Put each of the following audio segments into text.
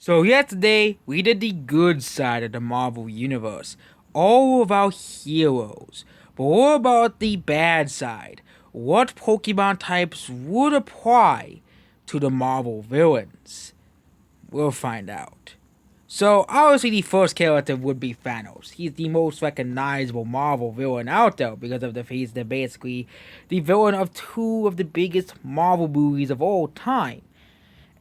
So yesterday we did the good side of the Marvel Universe, all of our heroes. But what about the bad side? What Pokemon types would apply to the Marvel villains? We'll find out. So obviously the first character would be Thanos. He's the most recognizable Marvel villain out there because of he's basically the villain of two of the biggest Marvel movies of all time.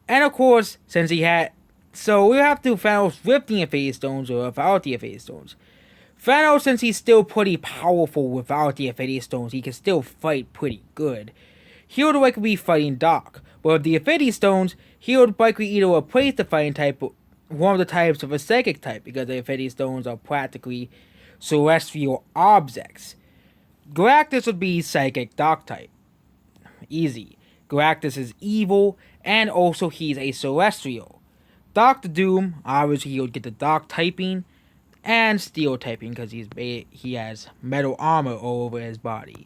And of course, since he had. So we have to Thanos with the Infinity Stones or without the Infinity Stones. Thanos, since he's still pretty powerful without the Infinity Stones, he can still fight pretty good. He would likely be fighting Doc. But with the Infinity Stones, he would likely either replace the fighting type, one of the types of a psychic type, because the Infinity Stones are practically celestial objects. Galactus would be psychic Doc type. Easy. Galactus is evil, and also he's a celestial. Doctor Doom, obviously he would get the dark typing and steel typing because he has metal armor all over his body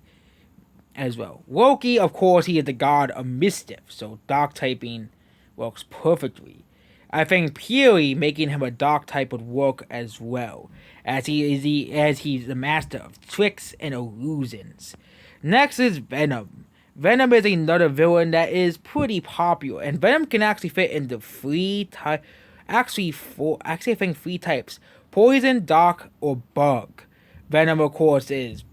as well. Loki, of course, he is the god of mischief, so dark typing works perfectly. I think Fury making him a dark type would work as well, as he's the master of tricks and illusions. Next is Venom. Venom is another villain that is pretty popular, and Venom can actually fit into I think three types: poison, dark, or bug. Venom, of course, is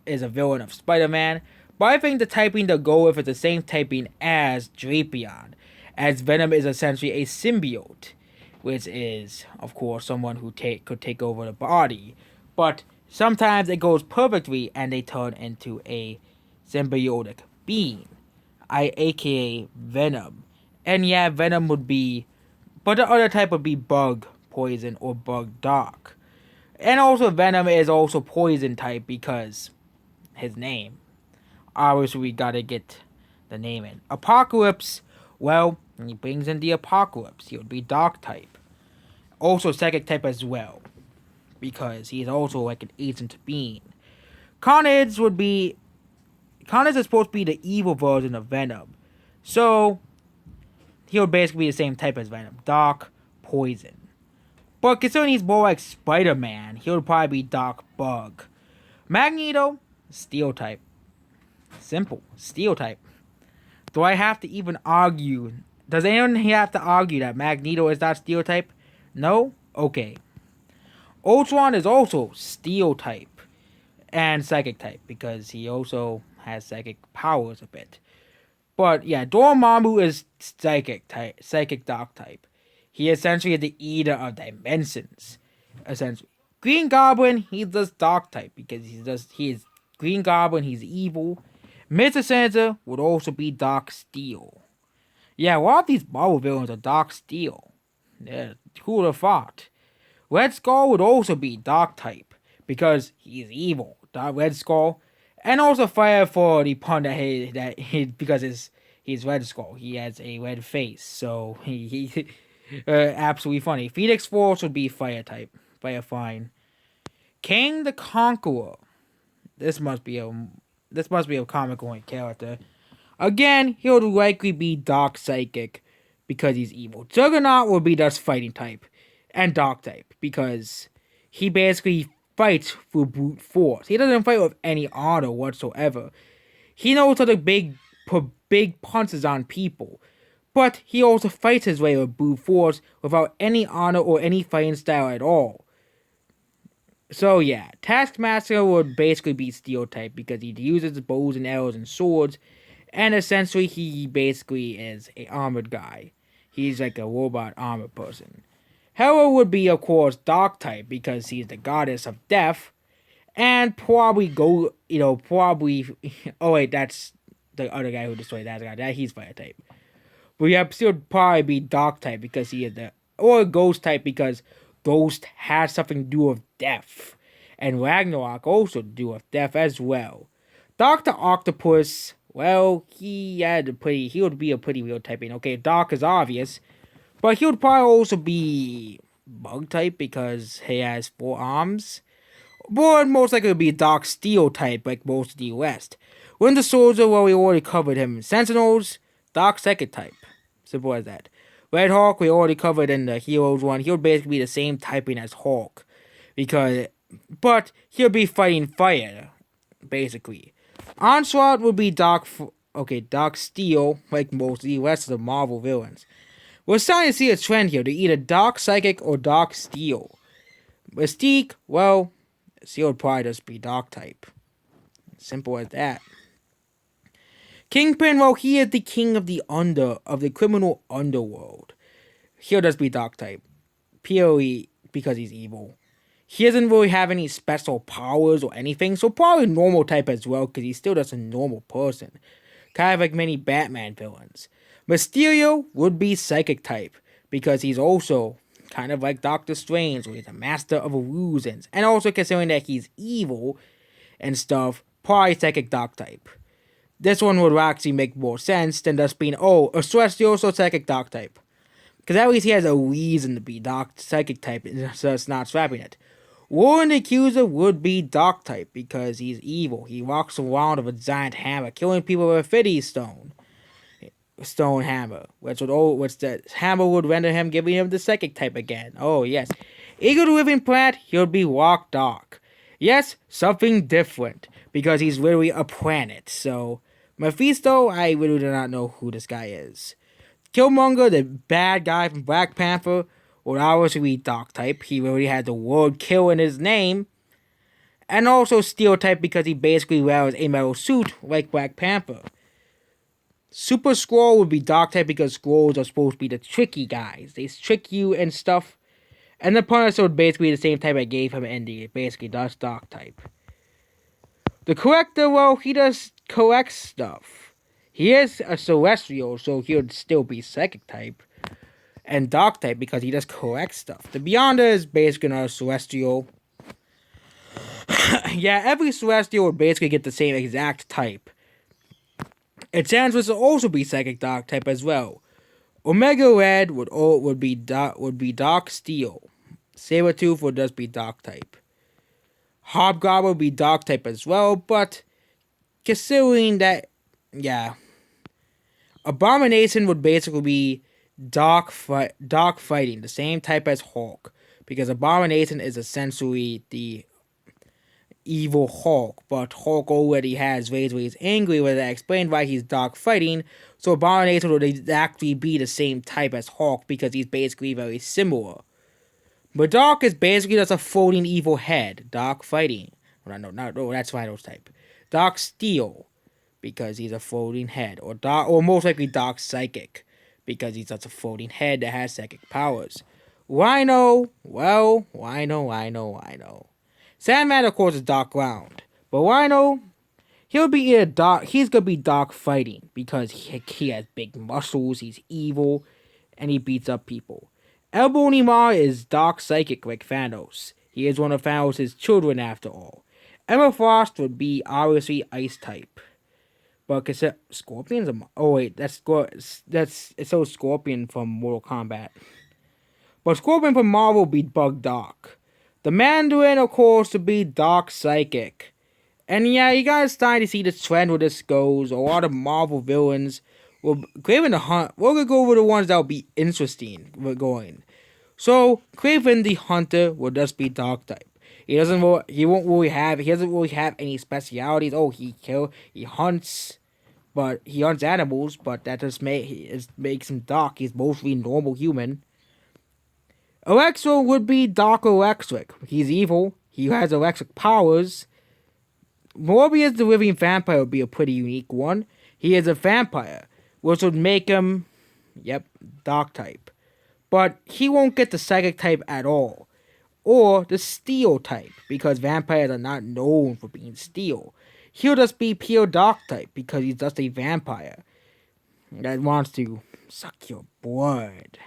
a villain of Spider-Man, but I think the typing to go with is the same typing as Drapion, as Venom is essentially a symbiote, which is, of course, someone who could take over the body, but sometimes it goes perfectly and they turn into a symbiotic being, aka Venom. And yeah, Venom would be, but the other type would be Bug Poison or Bug Dark. And also Venom is also Poison type because his name. Obviously, we gotta get the name in. Apocalypse, well, he brings in the Apocalypse. He would be Dark type. Also Psychic type as well, because he's also like an agent being. Carnage would be Carnage is supposed to be the evil version of Venom. So, he would basically be the same type as Venom. Dark, poison. But considering he's more like Spider-Man, he would probably be Dark Bug. Magneto, Steel type. Simple. Steel type. Do I have to even argue? Does anyone have to argue that Magneto is not Steel type? No? Okay. Ultron is also Steel type and Psychic type because he also has psychic powers a bit. But yeah, Dormammu is psychic dark type. He essentially is the eater of dimensions. Essentially, Green Goblin he does dark type because he is Green Goblin. He's evil. Mr. Sinister would also be dark steel. Yeah, a lot of these Marvel villains are dark steel. Yeah, who would have thought? Red Skull would also be dark type because he's evil. Red Skull, and also fire for the pun that he because he's Red Skull. He has a red face, so he absolutely funny. Phoenix Force would be fire type, fire fine. King the Conqueror. This must be a comic going character. Again, he would likely be dark psychic because he's evil. Juggernaut will be just fighting type and dark type because he basically fights through brute force. He doesn't fight with any honor whatsoever. He knows how to put big punches on people, but he also fights his way with brute force without any honor or any fighting style at all. So yeah, Taskmaster would basically be steel type because he uses bows and arrows and swords, and essentially he basically is a armored guy. He's like a robot armored person. Hera would be, of course, dark type because he's the goddess of death, and probably probably. Oh wait, that's the other guy who destroyed that guy. That he's fire type. But yeah, still probably be dark type because he is or ghost type because ghost has something to do with death, and Ragnarok also to do with death as well. Doctor Octopus, well, he would be a pretty real typing. Okay, dark is obvious. But he would probably also be bug type because he has 4 arms. But most likely would be dark steel type like most of the West. Winter Soldier, well, we already covered him. Sentinels, dark second type. Simple as that. Red Hawk, we already covered in the Heroes one. He'll basically be the same typing as Hawk, because, but he'll be fighting fire, basically. Onslaught would be Dark Steel, like most of the rest of the Marvel villains. We're starting to see a trend here to either Dark Psychic or Dark Steel. Mystique, well, she would probably just be Dark type. Simple as that. Kingpin, well, he is the king of the criminal underworld. He'll just be Dark type, purely because he's evil. He doesn't really have any special powers or anything, so probably normal type as well, because he's still just a normal person. Kind of like many Batman villains. Mysterio would be Psychic type, because he's also kind of like Doctor Strange, where he's a master of illusions, and also considering that he's evil and stuff, probably Psychic Dark type. This one would actually make more sense than just being, a Celestial, so Psychic Dark type. Because at least he has a reason to be Dark Psychic type, so it's not swapping it. Warren the Accuser would be Dark type because he's evil. He walks around with a giant hammer, killing people with a Fiddy stone hammer, which the hammer would render him, giving him the Psychic type again. Oh yes, Eagle the Living Plant, he'll be Rock Dark. Yes, something different because he's literally a planet. So Mephisto, I really do not know who this guy is. Killmonger, the bad guy from Black Panther, would obviously be Dark type. He already had the word kill in his name. And also Steel type because he basically wears a metal suit like Black Panther. Super Skrull would be Dark type because Skrulls are supposed to be the tricky guys. They trick you and stuff. And the Punisher would basically be the same type I gave him in the basically does Dark type. The Corrector, well, he does correct stuff. He is a Celestial, so he would still be Psychic type. And Dark type because he does correct stuff. The Beyonder is basically a Celestial. Yeah, every Celestial would basically get the same exact type. Enchantress would also be Psychic Dark type as well. Omega Red would be Dark Steel. Sabretooth would just be Dark type. Hobgoblin would be Dark type as well, but considering that, yeah. Abomination would basically be Dark Fighting, the same type as Hulk, because Abomination is essentially the evil Hulk, but Hulk already has ways where he's angry, where that explained why he's Dark Fighting, so Abomination would exactly be the same type as Hulk, because he's basically very similar. But Dark is basically just a floating evil head, Dark Fighting. No, that's Rhino's type. Dark Steel, because he's a floating head, or most likely Dark Psychic, because he's just a floating head that has psychic powers. Rhino. Sandman, of course, is Dark Ground, but Rhino, he's gonna be Dark Fighting, because he has big muscles, he's evil, and he beats up people. Elbonimar is Dark Psychic like Thanos. He is one of Thanos' children after all. Emma Frost would be obviously Ice type. But Scorpion's it's Scorpion from Mortal Kombat. But Scorpion from Marvel would be Bug Dark. The Mandarin, of course, would be Dark Psychic. And yeah, you guys starting to see the trend where this goes. A lot of Marvel villains will Craven the Hunt. We're gonna go over the ones that will be interesting. We're going. So Craven the Hunter will just be Dark type. He doesn't really have any specialities. Oh, he hunts. But he hunts animals, but that just makes him dark. He's mostly normal human. Electro would be Dark Electric. He's evil. He has electric powers. Morbius the Living Vampire would be a pretty unique one. He is a vampire, which would make him, Dark type. But he won't get the Psychic type at all. Or the Steel type, because vampires are not known for being steel. He'll just be pure Dark type because he's just a vampire that wants to suck your blood.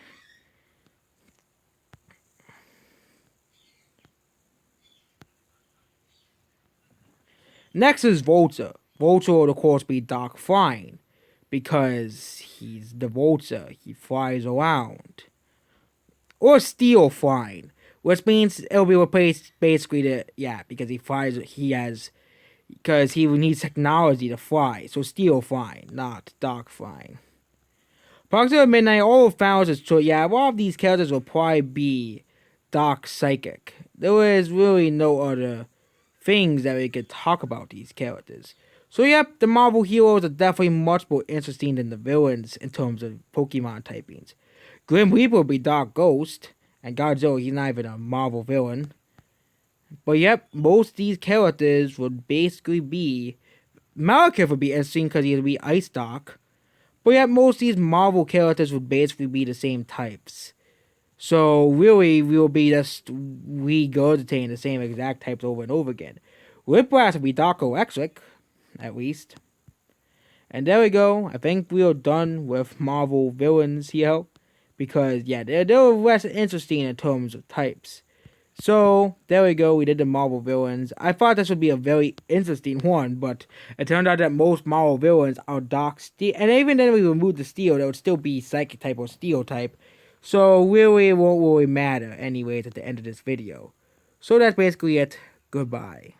Next is Vulture. Vulture will of course be Dark Flying because he's the Vulture. He flies around. Or Steel Flying, which means it'll be replaced basically because because he needs technology to fly. So Steel Flying, not Dark Flying. Proxima Midnight, all of Thanos is true. Yeah, a lot of these characters will probably be Dark Psychic. There is really no other things that we could talk about these characters. So yep, the Marvel heroes are definitely much more interesting than the villains in terms of Pokemon typings. Grim Reaper will be Dark Ghost, and Godzilla, he's not even a Marvel villain. But yep, most of these characters would basically be... Malekith would be interesting because he would be Ice Dark. But yet, most of these Marvel characters would basically be the same types. So, really, we will be just regurgitating the same exact types over and over again. Whiplash will be Dark Electric, at least. And there we go. I think we are done with Marvel villains here. Because, yeah, they're less interesting in terms of types. So, there we go. We did the Marvel villains. I thought this would be a very interesting one, but it turned out that most Marvel villains are Dark Steel. And even then we removed the Steel, that would still be Psychic type or Steel type. So, really, it won't really matter anyways at the end of this video. So, that's basically it. Goodbye.